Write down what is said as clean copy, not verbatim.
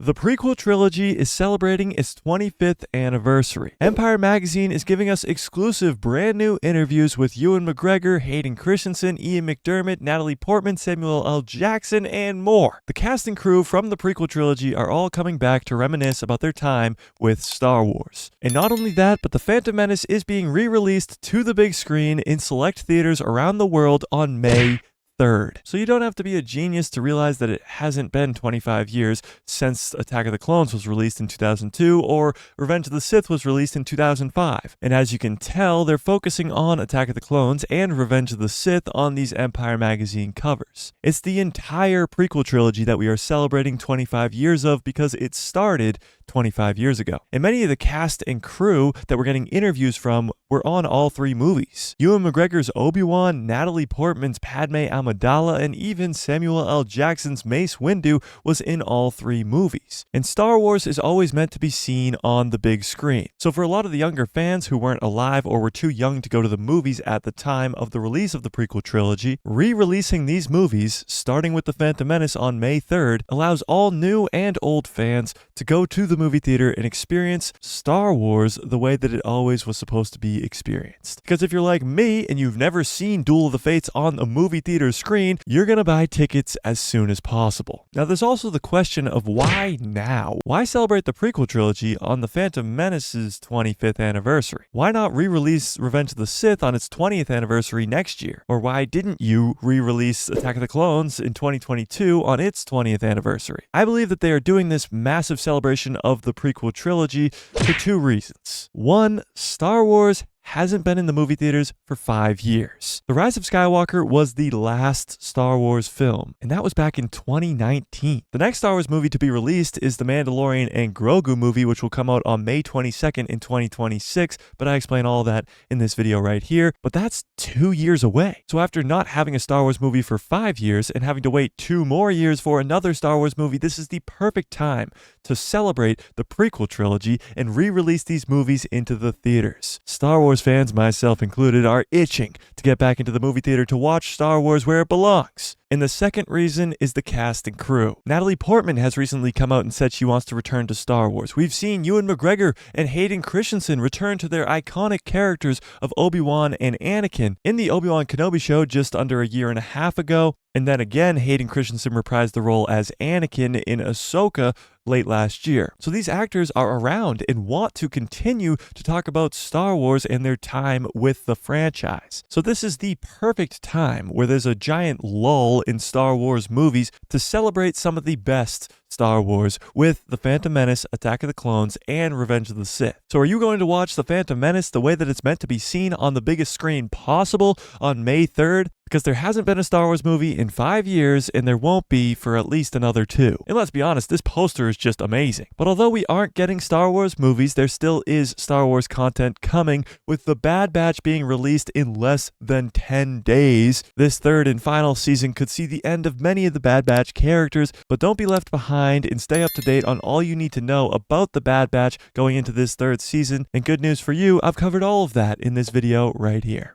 The Prequel Trilogy is celebrating its 25th anniversary. Empire Magazine is giving us exclusive brand new interviews with Ewan McGregor, Hayden Christensen, Ian McDiarmid, Natalie Portman, Samuel L. Jackson, and more. The cast and crew from the Prequel Trilogy are all coming back to reminisce about their time with Star Wars. And not only that, but the Phantom Menace is being re-released to the big screen in select theaters around the world on May 3rd. So you don't have to be a genius to realize that it hasn't been 25 years since Attack of the Clones was released in 2002 or Revenge of the Sith was released in 2005. And as you can tell, they're focusing on Attack of the Clones and Revenge of the Sith on these Empire Magazine covers. It's the entire prequel trilogy that we are celebrating 25 years of because it started 25 years ago. And many of the cast and crew that we're getting interviews from were on all three movies. Ewan McGregor's Obi-Wan, Natalie Portman's Padme Amidala, and even Samuel L. Jackson's Mace Windu was in all three movies. And Star Wars is always meant to be seen on the big screen. So for a lot of the younger fans who weren't alive or were too young to go to the movies at the time of the release of the prequel trilogy, re-releasing these movies, starting with The Phantom Menace on May 3rd, allows all new and old fans to go to the movie theater and experience Star Wars the way that it always was supposed to be experienced. Because if you're like me and you've never seen Duel of the Fates on a movie theater screen, you're gonna buy tickets as soon as possible. Now there's also the question of why now? Why celebrate the prequel trilogy on the Phantom Menace's 25th anniversary? Why not re-release Revenge of the Sith on its 20th anniversary next year? Or why didn't you re-release Attack of the Clones in 2022 on its 20th anniversary? I believe that they are doing this massive celebration of the prequel trilogy for two reasons. One, Star Wars hasn't been in the movie theaters for 5 years. The Rise of Skywalker was the last Star Wars film, and that was back in 2019. The next Star Wars movie to be released is the Mandalorian and Grogu movie, which will come out on May 22nd in 2026, but I explain all that in this video right here. But that's 2 years away. So after not having a Star Wars movie for 5 years and having to wait 2 more years for another Star Wars movie, this is the perfect time to celebrate the prequel trilogy and re-release these movies into the theaters. Star Wars fans, myself included, are itching to get back into the movie theater to watch Star Wars where it belongs. And the second reason is the cast and crew. Natalie Portman has recently come out and said she wants to return to Star Wars. We've seen Ewan McGregor and Hayden Christensen return to their iconic characters of Obi-Wan and Anakin in the Obi-Wan Kenobi show just under a year and a half ago. And then again, Hayden Christensen reprised the role as Anakin in Ahsoka late last year. So these actors are around and want to continue to talk about Star Wars and their time with the franchise. So this is the perfect time where there's a giant lull in Star Wars movies to celebrate some of the best Star Wars with The Phantom Menace, Attack of the Clones, and Revenge of the Sith. So are you going to watch The Phantom Menace the way that it's meant to be seen on the biggest screen possible on May 3rd? Because there hasn't been a Star Wars movie in 5 years, and there won't be for at least another 2. And let's be honest, this poster is just amazing. But although we aren't getting Star Wars movies, there still is Star Wars content coming, with The Bad Batch being released in less than 10 days. This third and final season could see the end of many of the Bad Batch characters, but don't be left behind and stay up to date on all you need to know about the Bad Batch going into this third season. And good news for you, I've covered all of that in this video right here.